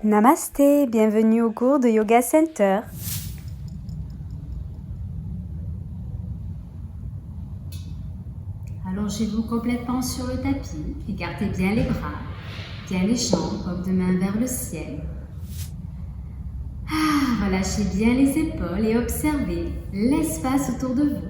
Namasté, bienvenue au cours de Yoga Center. Allongez-vous complètement sur le tapis, écartez bien les bras, bien les jambes, paumes de main vers le ciel. Relâchez bien les épaules et observez l'espace autour de vous.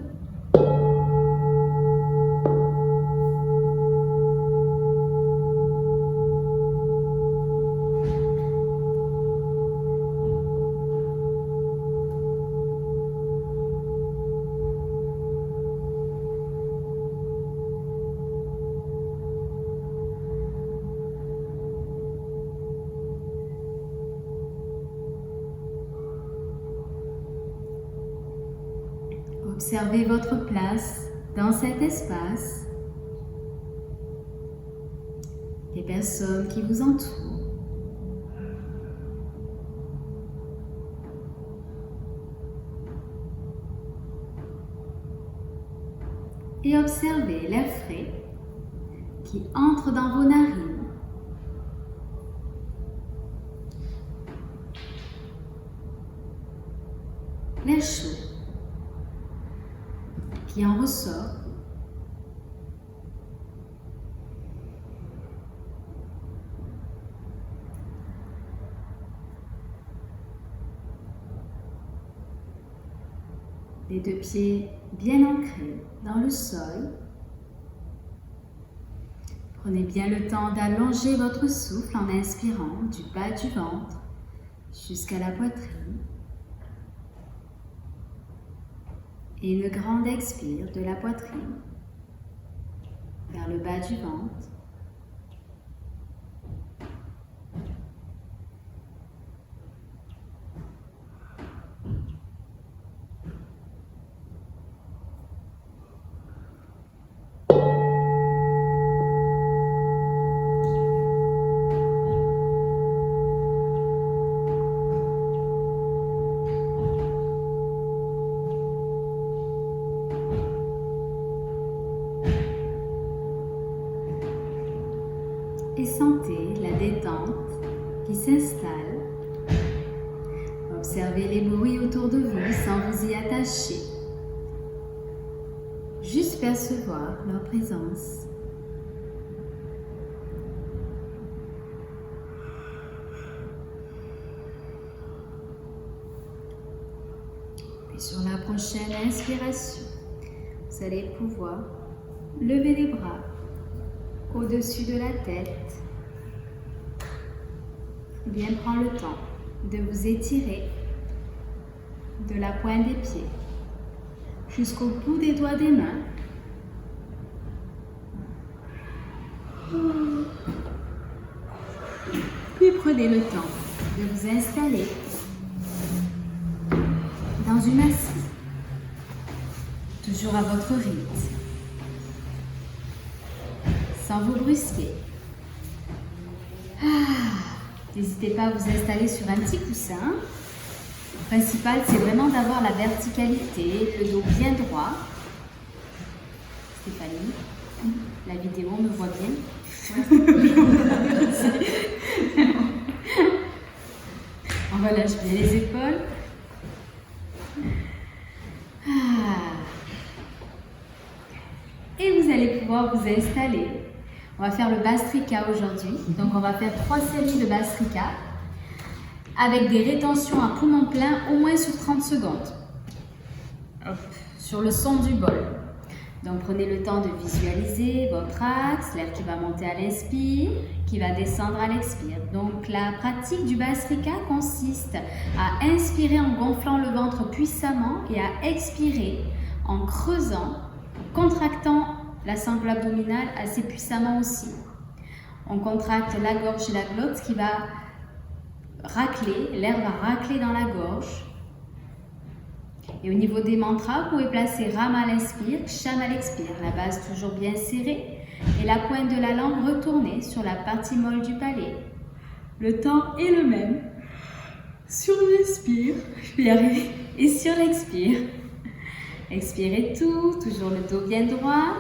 Observez votre place dans cet espace, les personnes qui vous entourent. Et observez l'air frais qui entre dans vos narines. L'air chaud qui en ressort. Les deux pieds bien ancrés dans le sol. Prenez bien le temps d'allonger votre souffle en inspirant du bas du ventre jusqu'à la poitrine. Et une grande expire de la poitrine vers le bas du ventre. Et sentez la détente qui s'installe. Observez les bruits autour de vous sans vous y attacher. Juste percevoir leur présence. Et sur la prochaine inspiration, vous allez pouvoir lever les bras au-dessus de la tête. Bien prendre le temps de vous étirer de la pointe des pieds jusqu'au bout des doigts des mains. Puis prenez le temps de vous installer dans une assise, toujours à votre rythme, sans vous brusquer. N'hésitez pas à vous installer sur un petit coussin. Le principal, c'est vraiment d'avoir la verticalité, le dos bien droit. Stéphanie, la vidéo me voit bien. On relâche bien les épaules. Et vous allez pouvoir vous installer. On va faire le Bhastrika aujourd'hui. Donc on va faire 3 séries de Bhastrika avec des rétentions à poumon plein au moins sur 30 secondes. Hop, sur le son du bol. Donc prenez le temps de visualiser votre axe, l'air qui va monter à l'inspire, qui va descendre à l'expire. Donc la pratique du Bhastrika consiste à inspirer en gonflant le ventre puissamment et à expirer en creusant, contractant la sangle abdominale assez puissamment aussi. On contracte la gorge et la glotte, ce qui va racler, l'air va racler dans la gorge. Et au niveau des mantras, vous pouvez placer Ram à l'inspire, Sham à l'expire. La base toujours bien serrée et la pointe de la langue retournée sur la partie molle du palais. Le temps est le même. Sur l'inspire, je vais y arriver, et sur l'expire. Expirez tout, toujours le dos bien droit.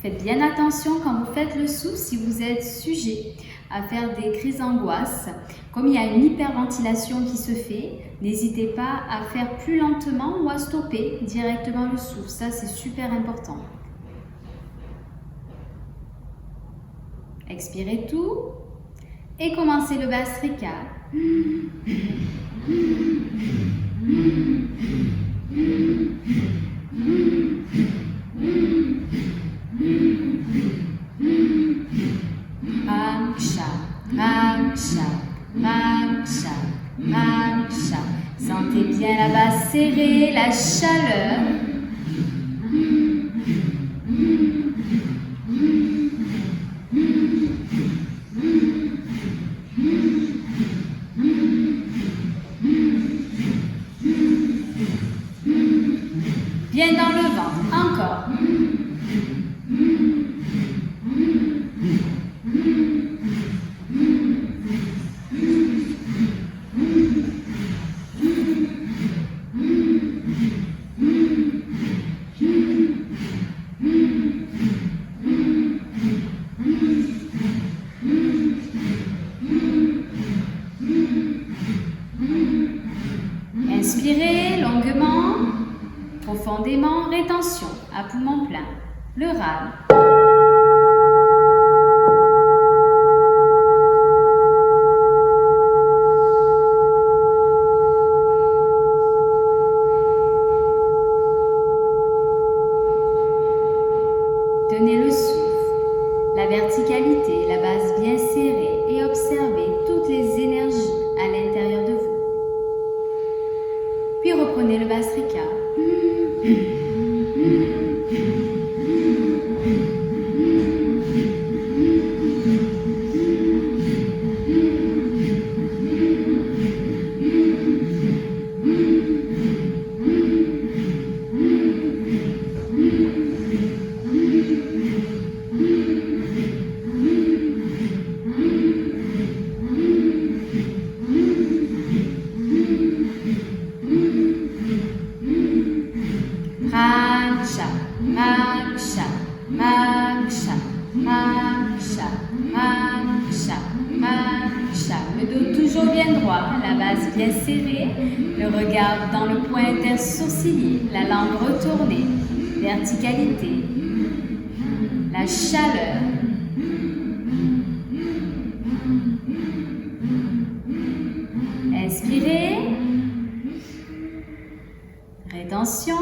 Faites bien attention quand vous faites le souffle si vous êtes sujet à faire des crises d'angoisse. Comme il y a une hyperventilation qui se fait, n'hésitez pas à faire plus lentement ou à stopper directement le souffle. Ça, c'est super important. Expirez tout et commencez le Bhastrika. Raksha, Raksha, Raksha, Raksha. Sentez bien la base serrée, la chaleur. Bien dans le ventre, encore. Inspirez longuement, profondément, rétention à poumon plein, le râle. Tenez le souffle, la verticalité, la base bien serrée et observez toutes les énergies à l'intérieur de vous. Puis reprenez le Bhastrika. Raksha, Raksha, Raksha, Raksha, Raksha, Raksha. Le dos toujours bien droit, la base bien serrée, le regard dans le point intersourcilier, la langue retournée, verticalité, la chaleur. Inspirez, rétention.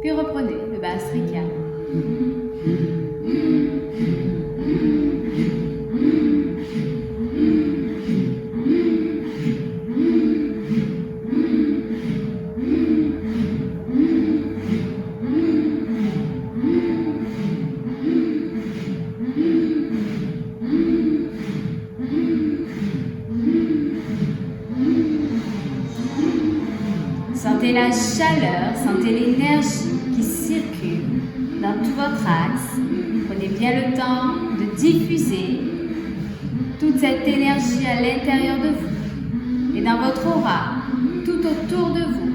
Puis reprenez le Bhastrika. Sentez la chaleur, sentez l'énergie qui circule dans tout votre axe. Prenez bien le temps de diffuser toute cette énergie à l'intérieur de vous et dans votre aura, tout autour de vous.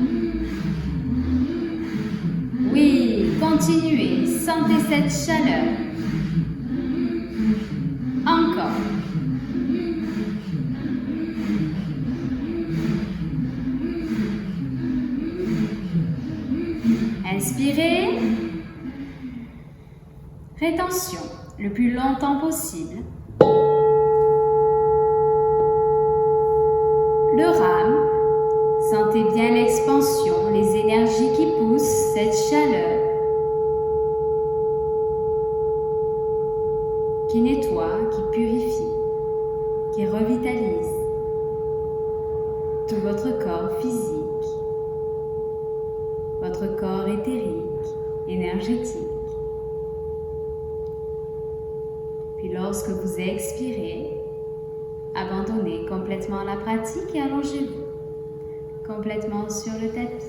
Oui, continuez, sentez cette chaleur. Encore. Inspirez, rétention le plus longtemps possible. Le rame, sentez bien l'expansion, les énergies qui poussent, cette chaleur qui nettoie, qui purifie, qui revitalise tout votre corps physique. Votre corps éthérique, énergétique. Puis lorsque vous expirez, Abandonnez complètement la pratique et allongez-vous complètement sur le tapis.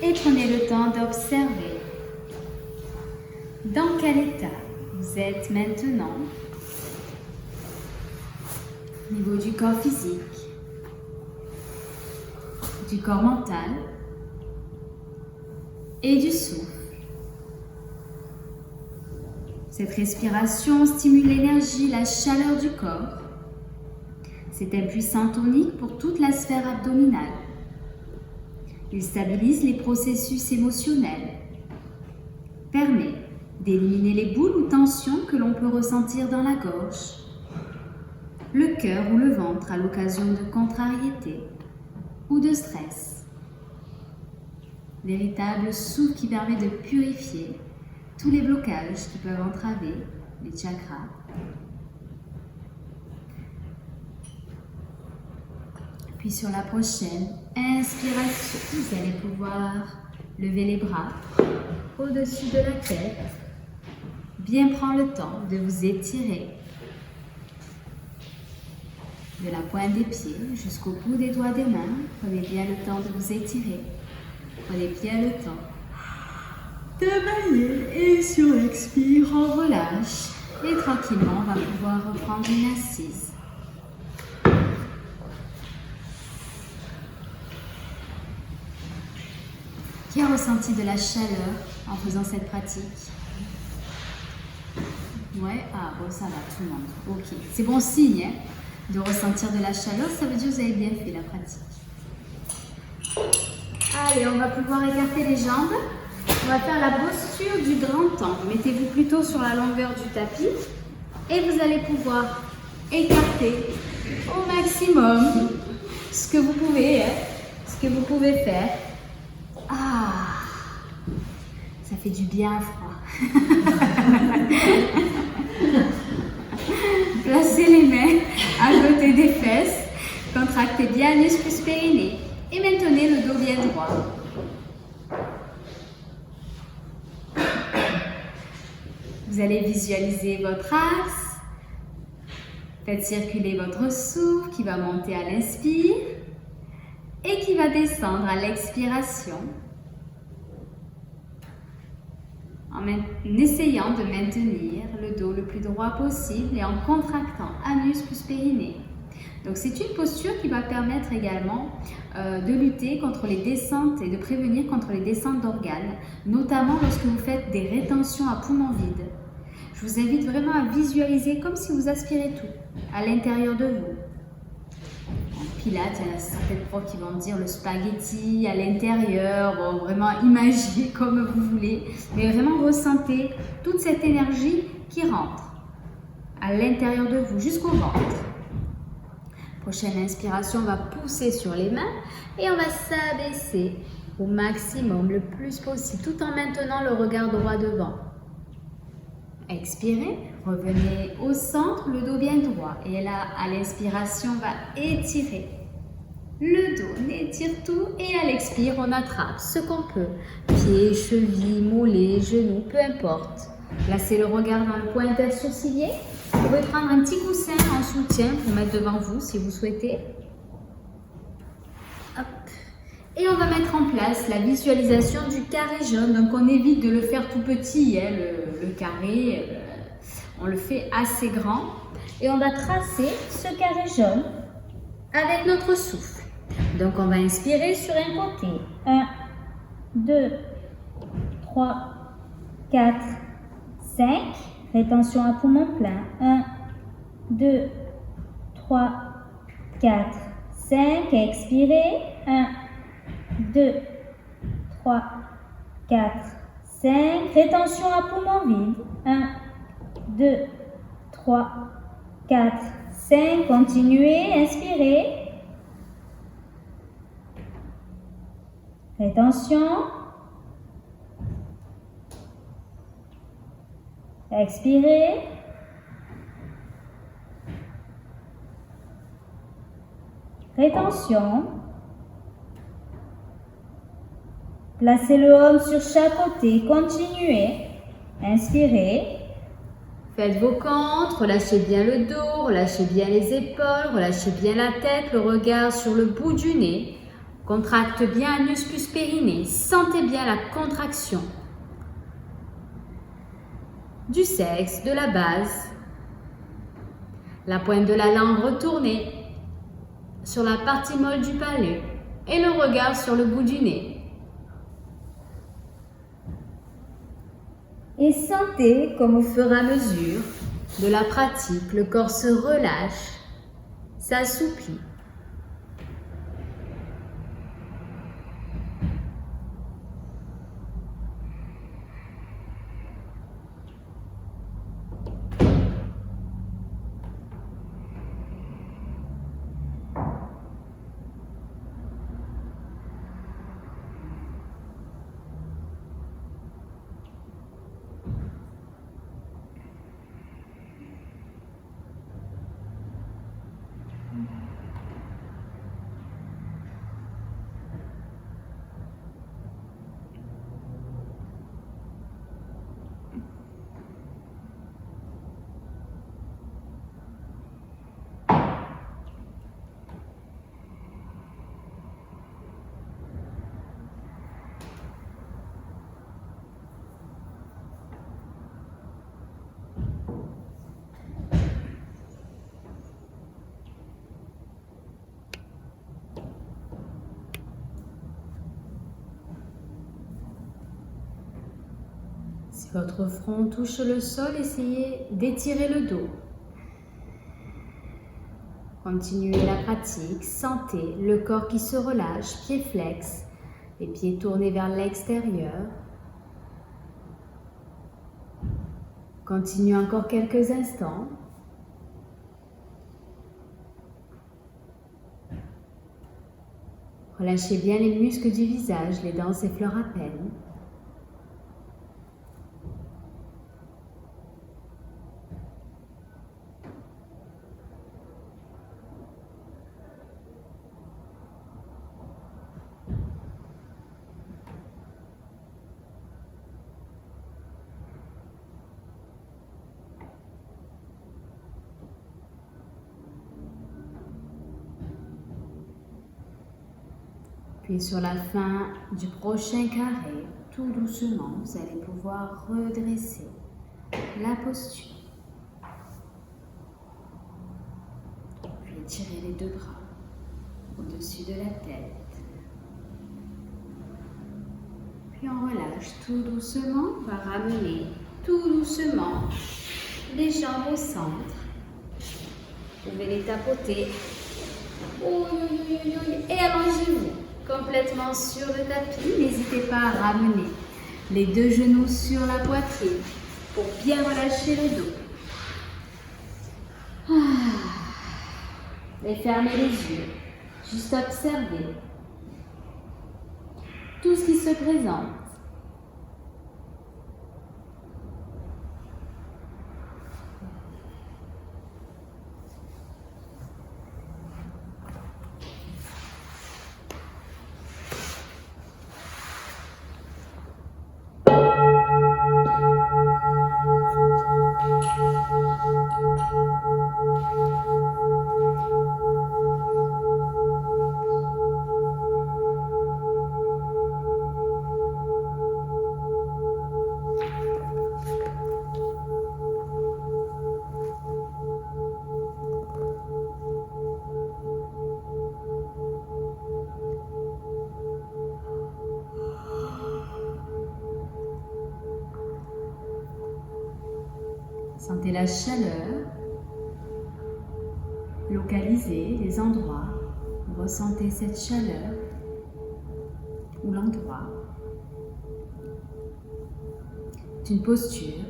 Et prenez le temps d'observer dans quel état vous êtes maintenant au niveau du corps physique, du corps mental et du souffle. Cette respiration stimule l'énergie, la chaleur du corps. C'est un puissant tonique pour toute la sphère abdominale. Il stabilise les processus émotionnels, permet d'éliminer les boules ou tensions que l'on peut ressentir dans la gorge, le cœur ou le ventre à l'occasion de contrariété ou de stress. Véritable souffle qui permet de purifier tous les blocages qui peuvent entraver les chakras. Puis sur la prochaine inspiration, vous allez pouvoir lever les bras au-dessus de la tête. Bien prendre le temps de vous étirer de la pointe des pieds jusqu'au bout des doigts des mains. Prenez bien le temps de vous étirer. Prenez bien le temps de bailler et sur l'expire, on relâche. Et tranquillement, on va pouvoir reprendre une assise. Qui a ressenti de la chaleur en faisant cette pratique? Ouais, ah bon, ça va, tout le monde. Ok, c'est bon signe hein, de ressentir de la chaleur, ça veut dire que vous avez bien fait la pratique. Allez, on va pouvoir écarter les jambes. On va faire la posture du grand angle. Mettez-vous plutôt sur la longueur du tapis et vous allez pouvoir écarter au maximum ce que vous pouvez, hein, ce que vous pouvez faire. Ah, ça fait du bien froid. Placez les mains à côté des fesses, contractez bien l'anus plus périnée et maintenez le dos bien droit. Vous allez visualiser votre axe, faites circuler votre souffle qui va monter à l'inspire et qui va descendre à l'expiration en essayant de maintenir le dos le plus droit possible et en contractant anus plus périnée. Donc c'est une posture qui va permettre également de lutter contre les descentes et de prévenir contre les descentes d'organes, notamment lorsque vous faites des rétentions à poumons vides. Je vous invite vraiment à visualiser comme si vous aspirez tout à l'intérieur de vous. En pilates, il y en a certaines profs qui vont dire le spaghetti à l'intérieur, bon, vraiment imaginez comme vous voulez, mais vraiment ressentez toute cette énergie qui rentre à l'intérieur de vous jusqu'au ventre. Prochaine inspiration, on va pousser sur les mains et on va s'abaisser au maximum, le plus possible, tout en maintenant le regard droit devant. Expirez, revenez au centre, le dos bien droit. Et là, à l'inspiration, on va étirer le dos, on étire tout. Et à l'expire, on attrape ce qu'on peut. Pieds, chevilles, mollets, genoux, peu importe. Placez le regard dans le point intersourcilier. Vous pouvez prendre un petit coussin en soutien pour mettre devant vous si vous souhaitez. Hop. Et on va mettre en place la visualisation du carré jaune. Donc on évite de le faire tout petit, hein, le carré. On le fait assez grand. Et on va tracer ce carré jaune avec notre souffle. Donc on va inspirer sur un côté. 1, 2, 3, 4, 5. Rétention à poumon plein. 1, 2, 3, 4, 5. Expirez. 1, 2, 3, 4, 5. Rétention à poumon vide. 1, 2, 3, 4, 5. Continuez. Inspirez. Rétention. Expirez. Rétention. Placez le homme sur chaque côté. Continuez. Inspirez. Faites vos comptes, relâchez bien le dos, relâchez bien les épaules, relâchez bien la tête, le regard sur le bout du nez. Contracte bien anus plus périnée. Sentez bien la contraction du sexe, de la base. La pointe de la langue retournée sur la partie molle du palais et le regard sur le bout du nez. Et sentez comme au fur et à mesure de la pratique, le corps se relâche, s'assouplit. Si votre front touche le sol, essayez d'étirer le dos. Continuez la pratique, sentez le corps qui se relâche, pieds flex, les pieds tournés vers l'extérieur. Continuez encore quelques instants. Relâchez bien les muscles du visage, les dents s'effleurent à peine. Puis sur la fin du prochain carré, tout doucement, vous allez pouvoir redresser la posture. Puis étirer les deux bras au-dessus de la tête. Puis on relâche tout doucement, on va ramener tout doucement les jambes au centre. Vous pouvez les tapoter. Et allongez-vous complètement sur le tapis. N'hésitez pas à ramener les deux genoux sur la poitrine pour bien relâcher le dos. Et fermez les yeux. Juste observez tout ce qui se présente. Sentez la chaleur, localisez les endroits où ressentez cette chaleur ou l'endroit. C'est une posture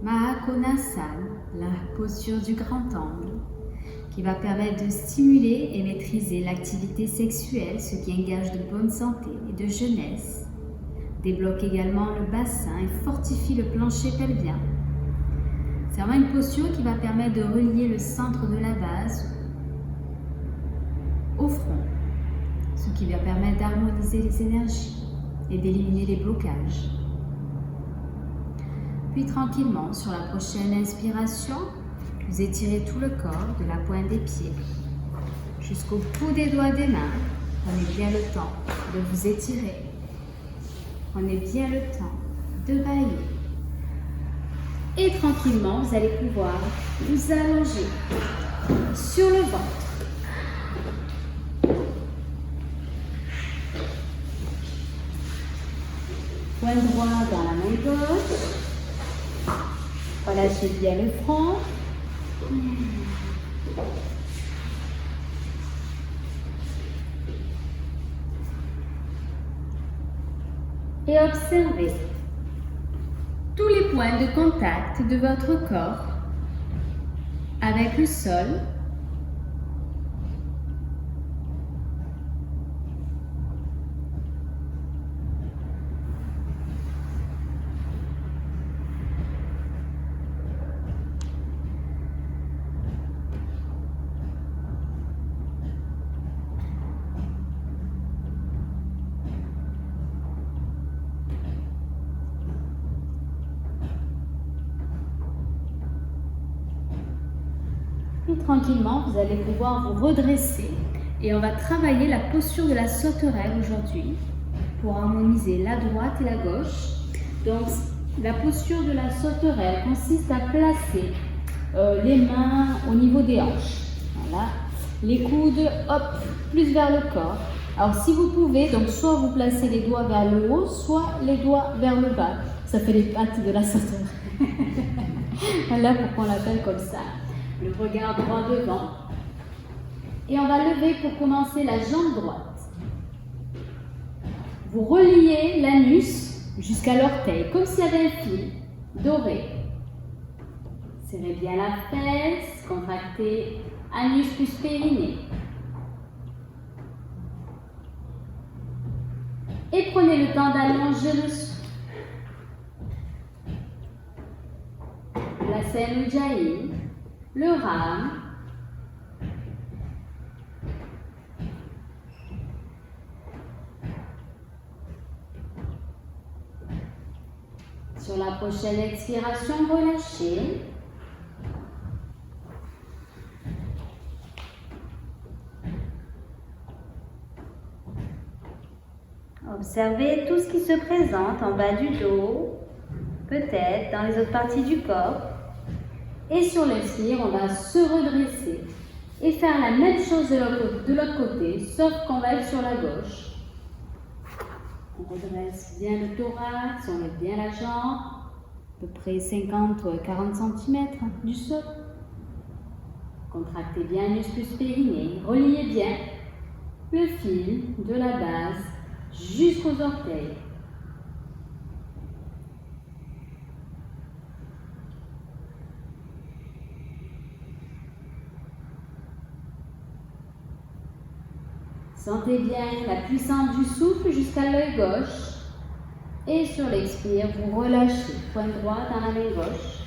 Mahakonasana, la posture du grand angle, qui va permettre de stimuler et maîtriser l'activité sexuelle, ce qui engage de bonne santé et de jeunesse, débloque également le bassin et fortifie le plancher pelvien. C'est vraiment une posture qui va permettre de relier le centre de la base au front, ce qui va permettre d'harmoniser les énergies et d'éliminer les blocages. Puis tranquillement, sur la prochaine inspiration, vous étirez tout le corps de la pointe des pieds jusqu'au bout des doigts des mains. Prenez bien le temps de vous étirer. Prenez bien le temps de bailler. Et tranquillement, vous allez pouvoir vous allonger sur le ventre. Poing droit dans la main gauche. Relâchez bien le front. Et observez tous les points de contact de votre corps avec le sol. Et tranquillement, vous allez pouvoir vous redresser et on va travailler la posture de la sauterelle aujourd'hui pour harmoniser la droite et la gauche. Donc, la posture de la sauterelle consiste à placer les mains au niveau des hanches. Voilà. Les coudes, hop, plus vers le corps. Alors, si vous pouvez, donc soit vous placez les doigts vers le haut, soit les doigts vers le bas. Ça fait les pattes de la sauterelle. Voilà pourquoi on l'appelle comme ça. Le regard droit devant. Et on va lever pour commencer la jambe droite. Vous reliez l'anus jusqu'à l'orteil, comme s'il y avait un fil doré. Serrez bien la fesse, contractez anus plus périnée. Et prenez le temps d'allonger le souffle. La scène Ujjayi. Le rame. Sur la prochaine expiration, relâchez. Observez tout ce qui se présente en bas du dos, peut-être dans les autres parties du corps. Et sur l'expire, on va se redresser et faire la même chose de l'autre côté, sauf qu'on va être sur la gauche. On redresse bien le thorax, on lève bien la jambe, à peu près 50-40 cm du sol. Contractez bien l'anus plus périnée, reliez bien le fil de la base jusqu'aux orteils. Sentez bien la puissance du souffle jusqu'à l'œil gauche. Et sur l'expire, vous relâchez. Poing droit dans la main gauche.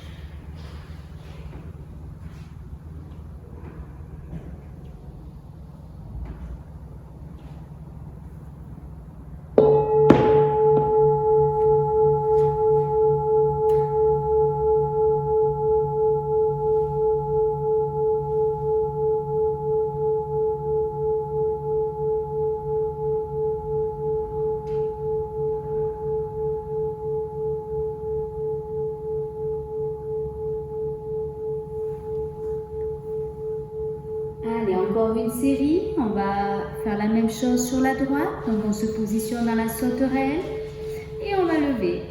Allez, encore une série. On va faire la même chose sur la droite. Donc, on se positionne dans la sauterelle et on va lever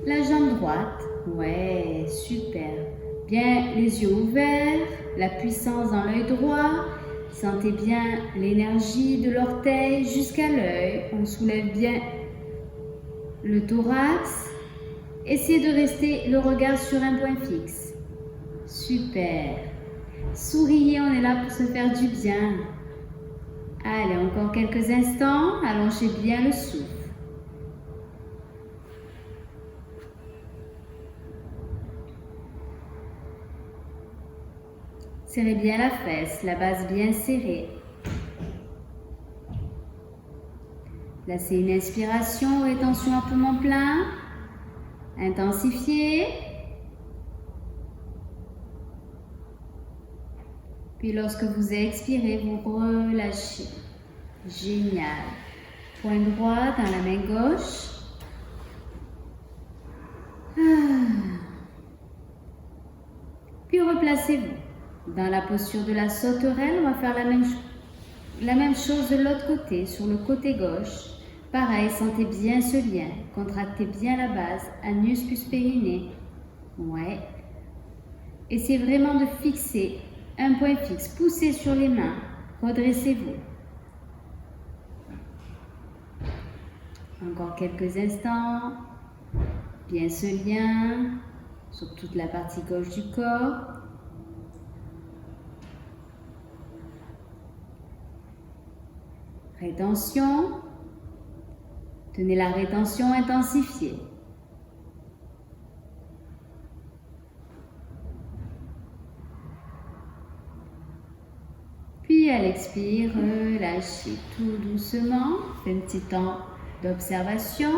la jambe droite. Ouais, super. Bien, les yeux ouverts, la puissance dans l'œil droit. Sentez bien l'énergie de l'orteil jusqu'à l'œil. On soulève bien le thorax. Essayez de rester le regard sur un point fixe. Super. Souriez, on est là pour se faire du bien. Allez, encore quelques instants. Allongez bien le souffle. Serrez bien la fesse, la base bien serrée. Placez une inspiration, rétention à poumon plein. Intensifiez. Puis lorsque vous expirez, vous relâchez. Génial. Poing droit dans la main gauche. Puis replacez-vous. Dans la posture de la sauterelle, on va faire la même chose de l'autre côté, sur le côté gauche. Pareil, sentez bien ce lien. Contractez bien la base, anus plus périnée. Ouais. Essayez vraiment de fixer un point fixe. Poussez sur les mains. Redressez-vous. Encore quelques instants. Bien ce lien sur toute la partie gauche du corps. Rétention. Tenez la rétention intensifiée. Puis à l'expire, relâchez tout doucement. Faites un petit temps d'observation.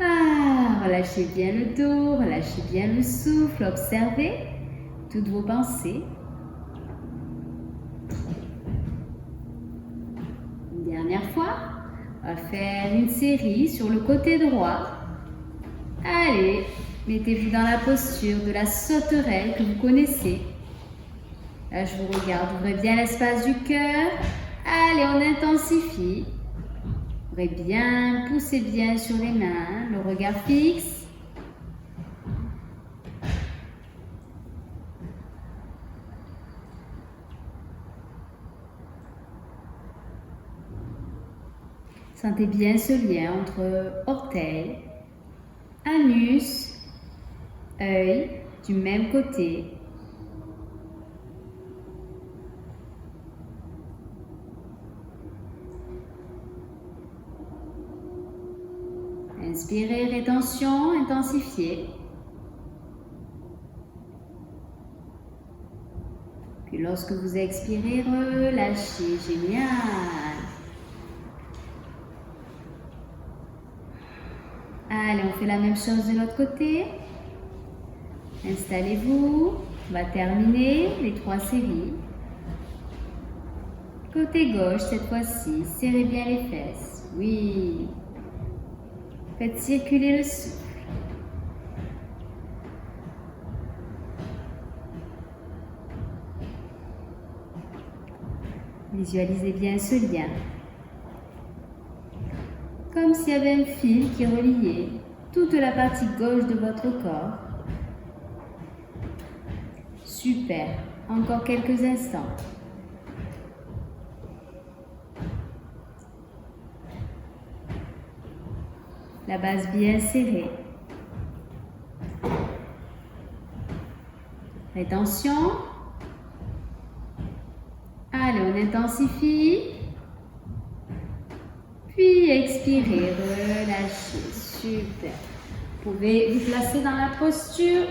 Relâchez bien le dos, relâchez bien le souffle, observez toutes vos pensées. Une dernière fois, on va faire une série sur le côté droit. Allez, mettez-vous dans la posture de la sauterelle que vous connaissez. Là, je vous regarde, ouvrez bien l'espace du cœur. Allez, on intensifie. Ouvrez bien, poussez bien sur les mains, le regard fixe. Sentez bien ce lien entre orteils, anus, œil du même côté. Inspirez, rétention, intensifiez. Puis lorsque vous expirez, relâchez. Génial. Allez, on fait la même chose de l'autre côté. Installez-vous. On va terminer les 3 séries. Côté gauche, cette fois-ci, serrez bien les fesses. Oui. Faites circuler le souffle. Visualisez bien ce lien. Comme s'il y avait un fil qui reliait toute la partie gauche de votre corps. Super. Encore quelques instants. La base bien serrée. Rétention. Allez, on intensifie. Puis expirez, relâchez. Super. Vous pouvez vous placer dans la posture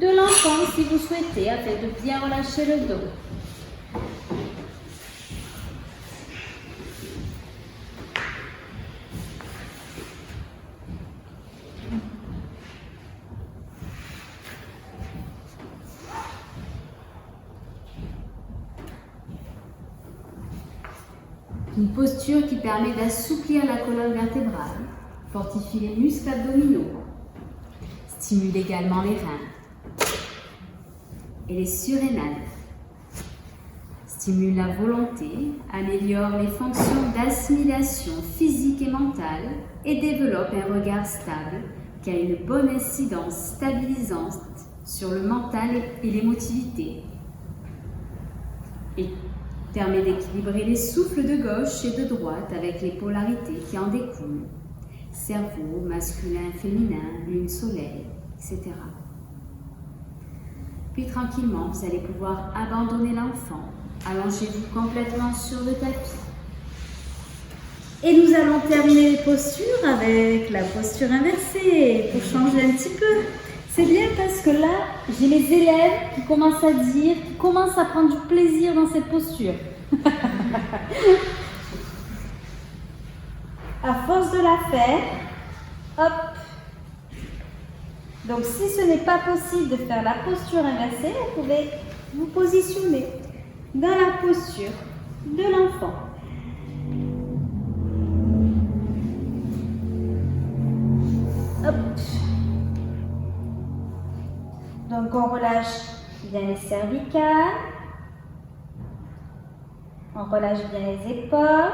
de l'enfant si vous souhaitez, afin de bien relâcher le dos. Une posture qui permet d'assouplir la colonne vertébrale, fortifie les muscles abdominaux, stimule également les reins et les surrénales, stimule la volonté, améliore les fonctions d'assimilation physique et mentale et développe un regard stable qui a une bonne incidence stabilisante sur le mental et l'émotivité. Et permet d'équilibrer les souffles de gauche et de droite avec les polarités qui en découlent. Cerveau, masculin, féminin, lune, soleil, etc. Puis tranquillement, vous allez pouvoir abandonner l'enfant. Allongez-vous complètement sur le tapis. Et nous allons terminer les postures avec la posture inversée pour changer un petit peu. C'est bien parce que là, j'ai les élèves qui commencent à dire, qui commencent à prendre du plaisir dans cette posture. À force de la faire, hop. Donc si ce n'est pas possible de faire la posture inversée, vous pouvez vous positionner dans la posture de l'enfant. Hop. Donc on relâche bien les cervicales, on relâche bien les épaules,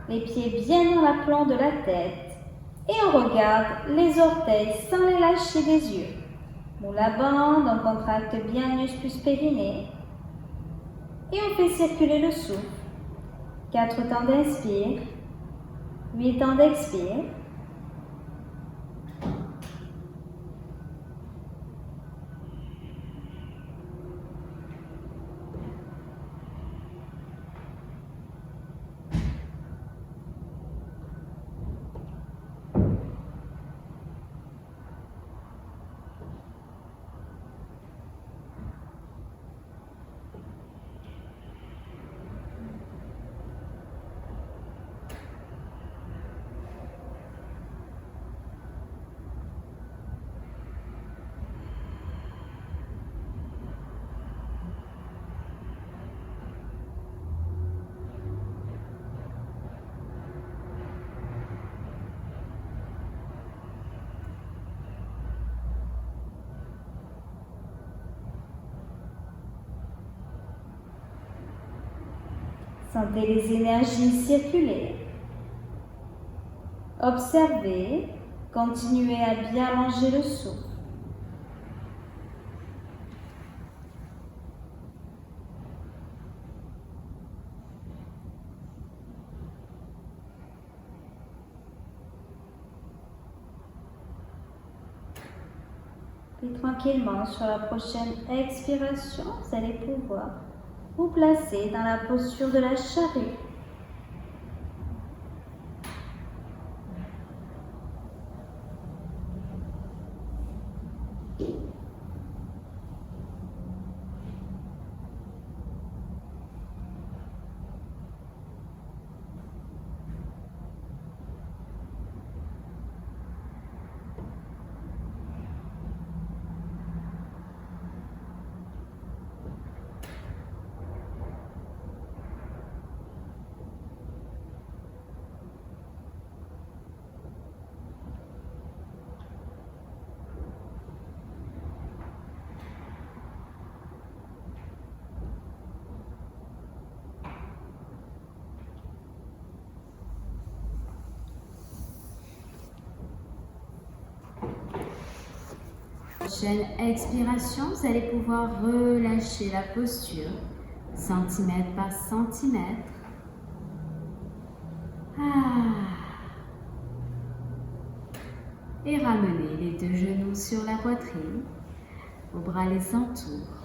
les pieds bien dans l'aplomb de la tête et on regarde les orteils sans les lâcher des yeux. Nous la bande, on contracte bien le muscus périnée et on fait circuler le souffle. 4 temps d'inspire, 8 temps d'expire. Sentez les énergies circuler. Observez, continuez à bien allonger le souffle. Puis tranquillement, sur la prochaine expiration, vous allez pouvoir vous placer dans la posture de la charrue. Prochaine expiration, vous allez pouvoir relâcher la posture, centimètre par centimètre. Et ramenez les 2 genoux sur la poitrine, vos bras les entourent.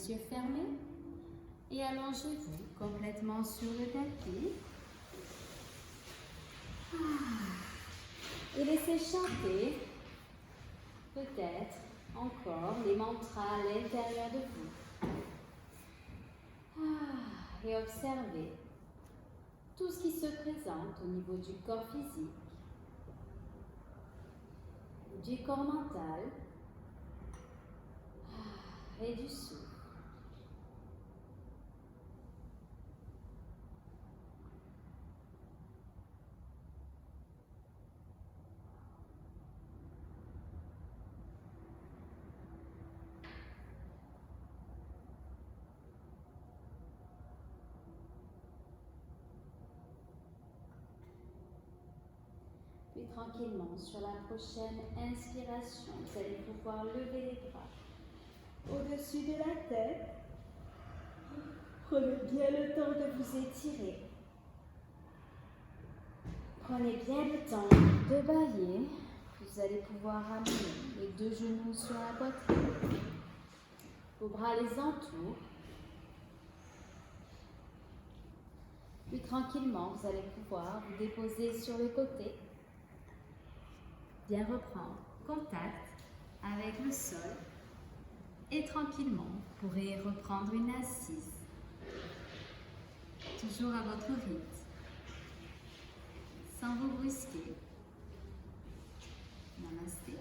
les yeux fermés et allongez-vous complètement sur le tapis. Et laissez chanter peut-être encore les mantras à l'intérieur de vous. Et observez tout ce qui se présente au niveau du corps physique, du corps mental et du souffle. Puis tranquillement, sur la prochaine inspiration, vous allez pouvoir lever les bras au-dessus de la tête. Prenez bien le temps de vous étirer. Prenez bien le temps de bailler. Vous allez pouvoir ramener les deux genoux sur la poitrine. Vos bras les entourent. Puis tranquillement, vous allez pouvoir vous déposer sur le côté. Bien reprendre contact avec le sol. Et tranquillement, vous pourrez reprendre une assise. Toujours à votre rythme. Sans vous brusquer. Namasté.